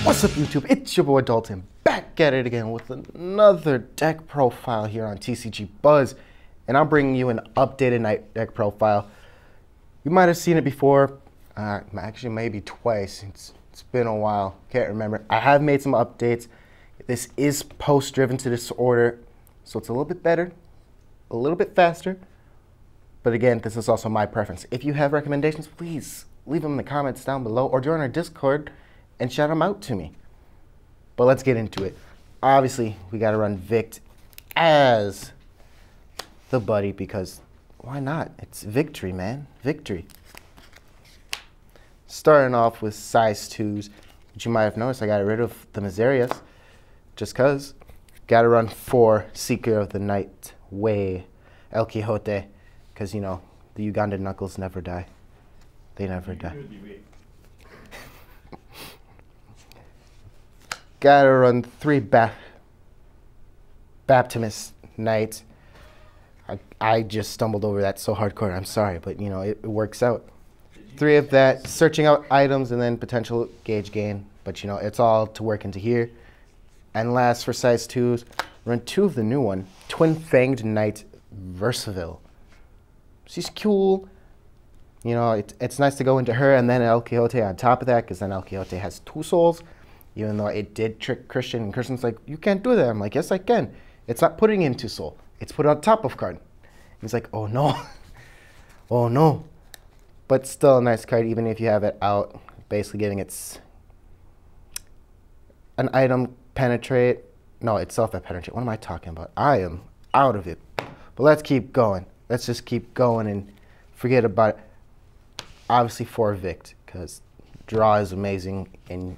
What's up, YouTube? It's your boy Dalton, back at it again with another deck profile here on TCG Buzz, and I'm bringing you an updated night deck profile. You might have seen it before, actually maybe twice. It's been a while, can't remember. I have made some updates. This is post-driven to disorder, so it's a little bit better, a little bit faster, but again, this is also my preference. If you have recommendations, please leave them in the comments down below or join our Discord and shout them out to me. But let's get into it. Obviously, we got to run Vict as the buddy because why not? It's victory, man. Victory. Starting off with size 2s, which you might have noticed I got rid of the Miserias just because. Got to run 4 Seeker of the Night Way El Quixote because, you know, the Ugandan knuckles never die. They never die. Gotta run 3 Baptimus Knights. I just stumbled over that so hardcore. I'm sorry, but you know, it works out. 3 of that, searching out items and then potential gauge gain. But you know, it's all to work into here. And last for size 2s, run 2 of the new one, Twin Fanged Knight Versaville. She's cool. You know, it's nice to go into her and then El Quixote on top of that, because then El Quixote has 2 souls. Even though it did trick Christian, and Christian's like, you can't do that. I'm like, yes, I can. It's not putting in 2 soul. It's put on top of card. He's like, oh no. Oh no. But still a nice card, even if you have it out. Basically giving it an item penetrate. No, it's self-penetrate. What am I talking about? I am out of it. But let's keep going. Let's just keep going and forget about it. Obviously 4 Vict, because draw is amazing, and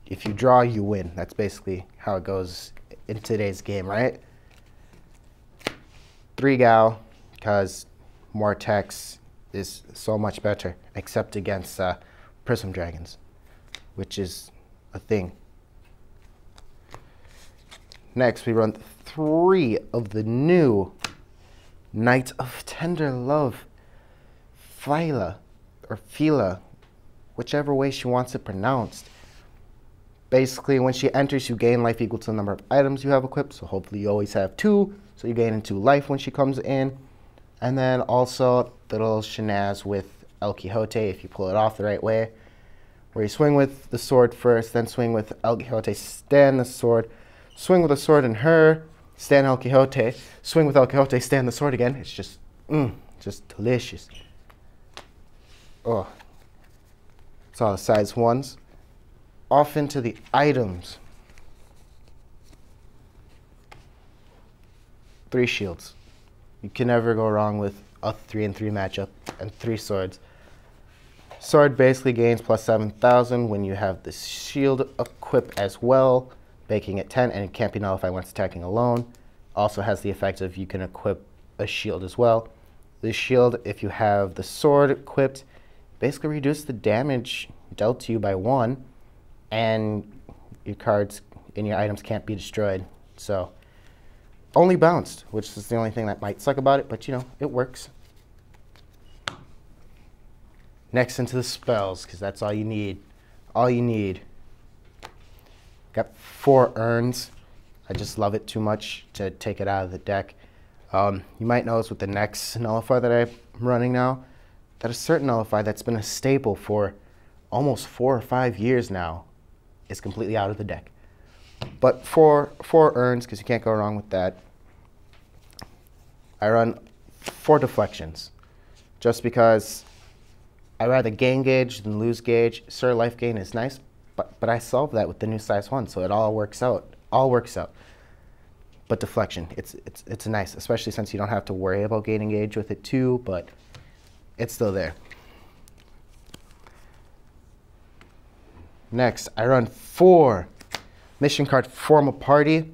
if you draw, you win. That's basically how it goes in today's game, right? 3 Gao, because more text is so much better, except against Prism Dragons, which is a thing. Next, we run 3 of the new Knight of Tender Love, Phyla, or Fila, whichever way she wants it pronounced. Basically, when she enters, you gain life equal to the number of items you have equipped. So hopefully you always have 2. So you gain 2 life when she comes in. And then also the little shenaz with El Quixote, if you pull it off the right way, where you swing with the sword first, then swing with El Quixote, stand the sword, swing with the sword in her, stand El Quixote, swing with El Quixote, stand the sword again. It's just delicious. Oh, it's all the size 1s. Off into the items. 3 shields. You can never go wrong with a 3-3 matchup and 3 swords. Sword basically gains plus 7,000 when you have the shield equipped as well, making it 10, and it can't be nullified when it's attacking alone. Also has the effect of you can equip a shield as well. The shield, if you have the sword equipped, basically reduce the damage dealt to you by 1. And your cards and your items can't be destroyed. So, only bounced, which is the only thing that might suck about it, but you know, it works. Next into the spells, because that's all you need. All you need. Got 4 urns. I just love it too much to take it out of the deck. You might notice with the next nullifier that I'm running now, that a certain nullifier that's been a staple for almost 4 or 5 years now is completely out of the deck. But 4 urns, because you can't go wrong with that. I run 4 deflections, just because I rather gain gauge than lose gauge. Sure, life gain is nice, but I solved that with the new size 1, so it all works out. All works out. But deflection, it's nice, especially since you don't have to worry about gaining gauge with it too, but it's still there. Next, I run 4 mission card Form a Party.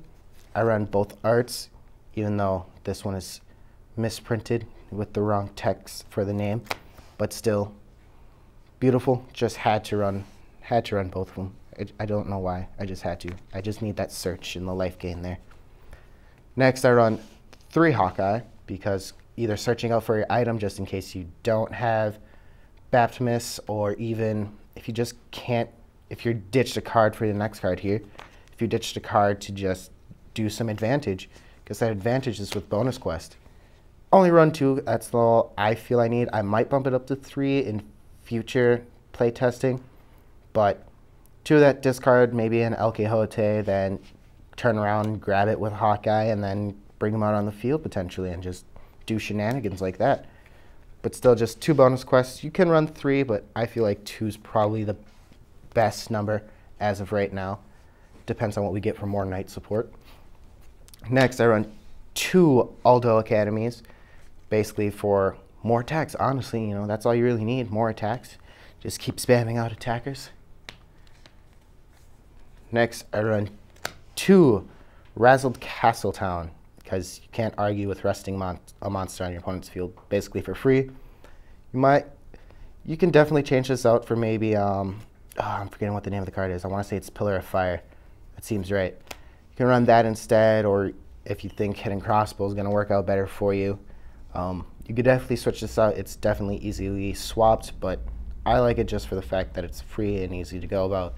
I run both arts, even though this one is misprinted with the wrong text for the name, but still beautiful. Just had to run both of them. I don't know why. I just had to. I just need that search and the life gain there. Next, I run 3 Hawkeye because either searching out for your item just in case you don't have Baptimus, or even if you just can't if you ditched a card for the next card here, if you ditched a card to just do some advantage, because that advantage is with bonus quest. Only run 2, that's all I feel I need. I might bump it up to 3 in future play testing, but 2 that discard maybe an El Quixote, then turn around, grab it with Hawkeye, and then bring him out on the field potentially and just do shenanigans like that. But still just 2 bonus quests. You can run 3, but I feel like 2 is probably the best number as of right now. Depends on what we get for more knight support. Next, I run 2 Aldo Academies, basically for more attacks. Honestly, you know, that's all you really need, more attacks. Just keep spamming out attackers. Next, I run 2 Razzled Castletown, because you can't argue with resting a monster on your opponent's field basically for free. You can definitely change this out for maybe, I'm forgetting what the name of the card is. I want to say it's Pillar of Fire. That seems right. You can run that instead, or if you think Hidden Crossbow is going to work out better for you, you could definitely switch this out. It's definitely easily swapped, but I like it just for the fact that it's free and easy to go about.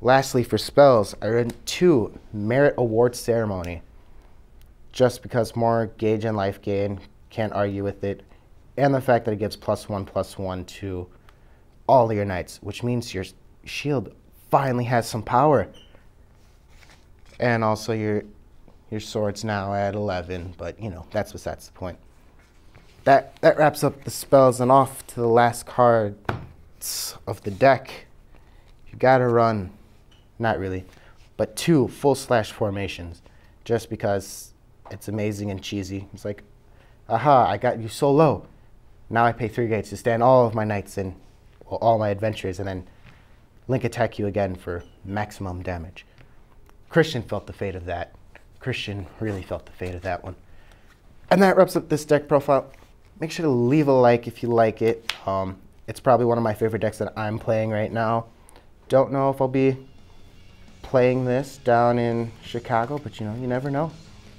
Lastly, for spells, I run 2 Merit Award Ceremony, just because more gauge and life gain, can't argue with it, and the fact that it gives +1/+1 to all of your knights, which means your shield finally has some power. And also your sword's now at 11, but you know, that's besides the point. That wraps up the spells, and off to the last card of the deck. You gotta run, not really, but 2 full slash formations, just because it's amazing and cheesy. It's like, aha, I got you so low. Now I pay 3 gates to stand all of my knights and all my adventures, and then link attack you again for maximum damage. Christian felt the fate of that. Christian really felt the fate of that one. And that wraps up this deck profile. Make sure to leave a like if you like it. It's probably one of my favorite decks that I'm playing right now. Don't know if I'll be playing this down in Chicago, but you know, you never know.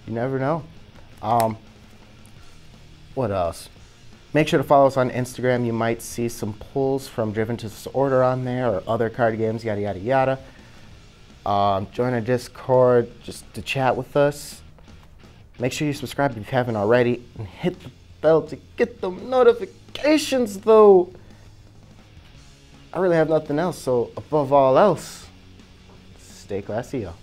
You never know. What else? Make sure to follow us on Instagram. You might see some pulls from Driven to Disorder on there, or other card games, yada, yada, yada. Join our Discord just to chat with us. Make sure you subscribe if you haven't already, and hit the bell to get the notifications, though. I really have nothing else, so above all else, stay classy, y'all.